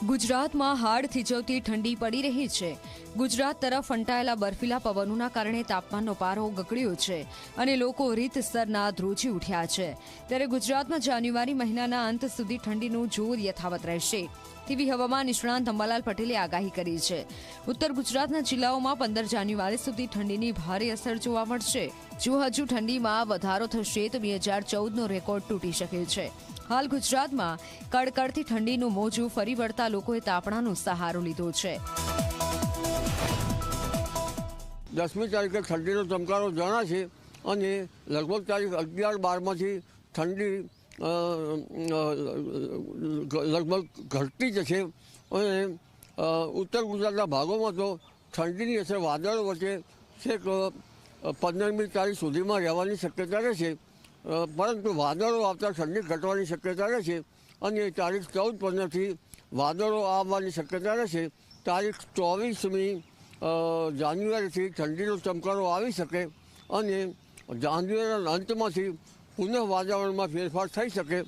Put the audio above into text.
ગુજરાતમાં હાડ થીજવતી ઠંડી પડી રહી છે। ગુજરાત તરફ ફંટાયેલા બર્ફીલા પવનોના કારણે તાપમાનનો પારો ગગડ્યો છે અને લોકો રીતસરના ધ્રુજી ઉઠ્યા છે। ત્યારે ગુજરાતમાં જાન્યુઆરી મહિનાના અંત સુધી ઠંડીનું જોર યથાવત રહેશે તેવી હવામાન નિષ્ણાંત અંબાલાલ પટેલે આગાહી કરી છે। ઉત્તર ગુજરાતના જિલ્લાઓમાં 15 જાન્યુઆરી સુધી ઠંડીની ભારે અસર જોવા મળશે। જો હજુ ઠંડીમાં વધારો થશે તો 2014નો રેકોર્ડ તૂટી શકે છે। હાલ ગુજરાતમાં કડકડતી ઠંડીનું મોજું ફરી વળતા લોકોએ તાપણાનો સહારો લીધો છે। 10મી તારીખે ઠંડીનો ચમકારો જણાશે અને લગભગ તારીખ 11-12માંથી ઠંડી લગભગ ઘટતી જશે અને ઉત્તર ગુજરાતના ભાગોમાં તો ઠંડીની અસર વાદળો વચ્ચે છેક 15મી તારીખ સુધીમાં રહેવાની શક્યતા રહેશે, પરંતુ વાદળો આવતા ઠંડી ઘટવાની શક્યતા રહેશે અને તારીખ 14-15થી વાદળો આવવાની શક્યતા રહેશે। તારીખ 24મી જાન્યુઆરીથી ઠંડીનો ચમકારો આવી શકે અને જાન્યુઆરીના અંતમાંથી પુનઃ વાતાવરણમાં ફેરફાર થઈ શકે।